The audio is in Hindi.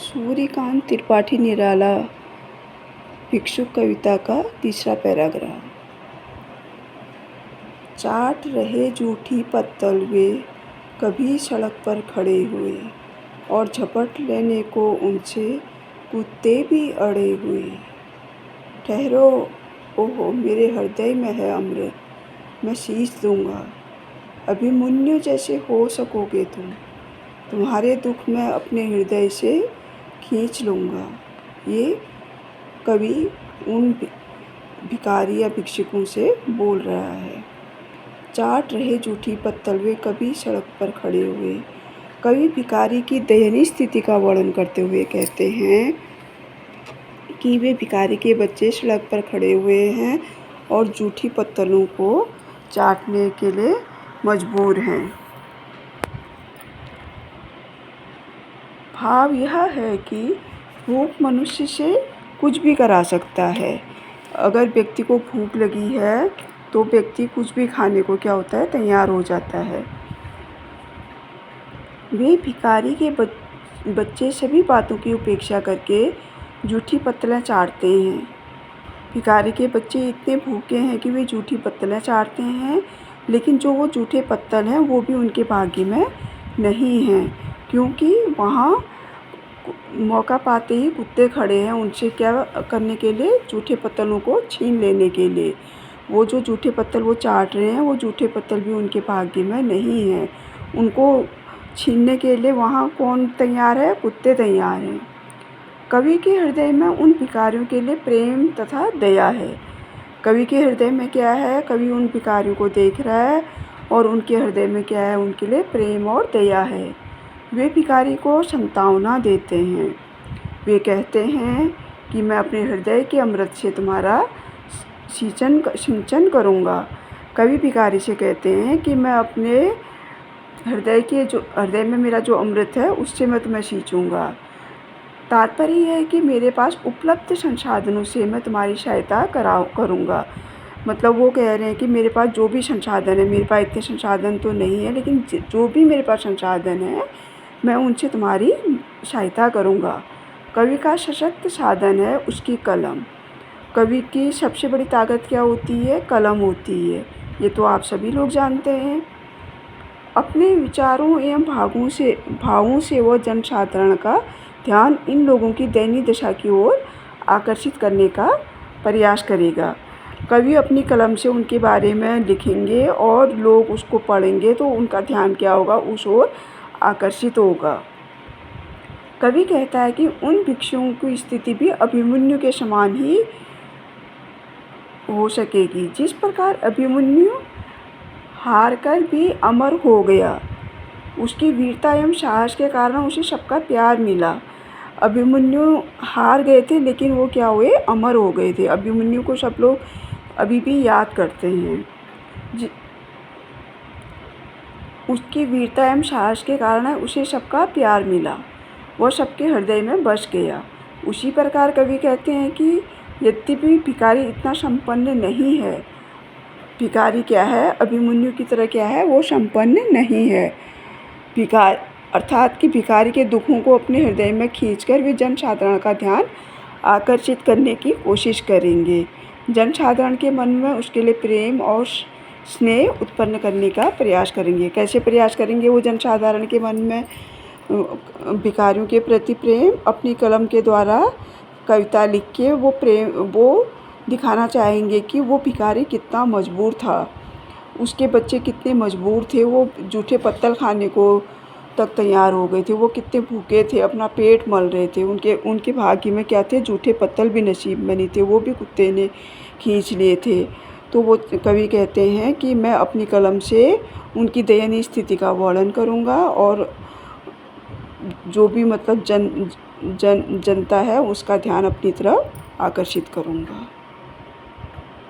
सूर्यकांत त्रिपाठी निराला भिक्षुक कविता का तीसरा पैराग्राफ। चाट रहे जूठी पत्तल वे कभी सड़क पर खड़े हुए, और झपट लेने को उनसे कुत्ते भी अड़े हुए। ठहरो, ओहो मेरे हृदय में है अमृत, मैं शीश दूंगा, अभिमन्यु जैसे हो सकोगे तुम। तुम्हारे दुख मैं अपने हृदय से खींच लूँगा। ये कवि उन भिखारी या भिक्षुकों से बोल रहा है। चाट रहे जूठी पत्तल वे कभी सड़क पर खड़े हुए। कवि भिखारी की दयनीय स्थिति का वर्णन करते हुए कहते हैं कि वे भिखारी के बच्चे सड़क पर खड़े हुए हैं और जूठी पत्तलों को चाटने के लिए मजबूर हैं। भाव यह है कि भूख मनुष्य से कुछ भी करा सकता है। अगर व्यक्ति को भूख लगी है तो व्यक्ति कुछ भी खाने को क्या होता है, तैयार हो जाता है। वे भिखारी के बच्चे सभी बातों की उपेक्षा करके जूठी पत्तलें चाटते हैं। भिखारी के बच्चे इतने भूखे हैं कि वे जूठी पत्तलें चाटते हैं, लेकिन जो वो जूठे पत्तल हैं वो भी उनके भाग्य में नहीं हैं, क्योंकि वहाँ मौका पाते ही कुत्ते खड़े हैं उनसे क्या करने के लिए, जूठे पत्तलों को छीन लेने के लिए। वो जो जूठे पत्तल वो चाट रहे हैं वो जूठे पत्तल भी उनके भाग्य में नहीं हैं। उनको छीनने के लिए वहाँ कौन तैयार है, कुत्ते तैयार हैं। कवि के हृदय में उन भिखारियों के लिए प्रेम तथा दया है। कवि के हृदय में क्या है, कवि उन भिखारियों को देख रहा है और उनके हृदय में क्या है, उनके लिए प्रेम और दया है। वे भिखारी को सांत्वना देते हैं। वे कहते हैं कि मैं अपने हृदय के अमृत से तुम्हारा सिंचन करूँगा। कवि भिखारी से कहते हैं कि मैं अपने हृदय में मेरा जो अमृत है उससे मैं तुम्हें सींचूँगा। तात्पर्य यह है कि मेरे पास उपलब्ध संसाधनों से मैं तुम्हारी सहायता करूँगा। मतलब वो कह रहे हैं कि मेरे पास जो भी संसाधन है, मेरे पास इतने संसाधन तो नहीं है, लेकिन जो भी मेरे पास संसाधन है मैं उनसे तुम्हारी सहायता करूँगा। कवि का सशक्त साधन है उसकी कलम। कवि की सबसे बड़ी ताकत क्या होती है, कलम होती है। ये तो आप सभी लोग जानते हैं। अपने विचारों एवं भावों से वह जनसाधारण का ध्यान इन लोगों की दयनीय दशा की ओर आकर्षित करने का प्रयास करेगा। कवि अपनी कलम से उनके बारे में लिखेंगे और लोग उसको पढ़ेंगे तो उनका ध्यान क्या होगा, उस ओर आकर्षित होगा। कवि कहता है कि उन भिक्षुओं की स्थिति भी अभिमन्यु के समान ही हो सकेगी। जिस प्रकार अभिमन्यु हार कर भी अमर हो गया, उसकी वीरता एवं साहस के कारण उसे सबका प्यार मिला। अभिमन्यु हार गए थे लेकिन वो क्या हुए, अमर हो गए थे। अभिमन्यु को सब लोग अभी भी याद करते हैं। उसकी वीरता एवं साहस के कारण उसे सबका प्यार मिला, वह सबके हृदय में बस गया। उसी प्रकार कवि कहते हैं कि यद्यपि भिखारी इतना संपन्न नहीं है, भिखारी क्या है, अभिमन्यु की तरह क्या है, वो संपन्न नहीं है। अर्थात कि भिखारी के दुखों को अपने हृदय में खींचकर वे जनसाधारण का ध्यान आकर्षित करने की कोशिश करेंगे। जनसाधारण के मन में उसके लिए प्रेम और स्नेह उत्पन्न करने का प्रयास करेंगे। कैसे प्रयास करेंगे वो जनसाधारण के मन में भिखारियों के प्रति प्रेम, अपनी कलम के द्वारा कविता लिख के वो दिखाना चाहेंगे कि वो भिखारी कितना मजबूर था, उसके बच्चे कितने मजबूर थे, वो जूठे पत्तल खाने को तक तैयार हो गए थे, वो कितने भूखे थे, अपना पेट मल रहे थे। उनके भाग्य में क्या थे, जूठे पत्तल भी नसीब में नहीं थे, वो भी कुत्ते ने खींच लिए थे। तो वो कवि कहते हैं कि मैं अपनी कलम से उनकी दयनीय स्थिति का वर्णन करूँगा और जो भी मतलब जनता है उसका ध्यान अपनी तरफ आकर्षित करूँगा।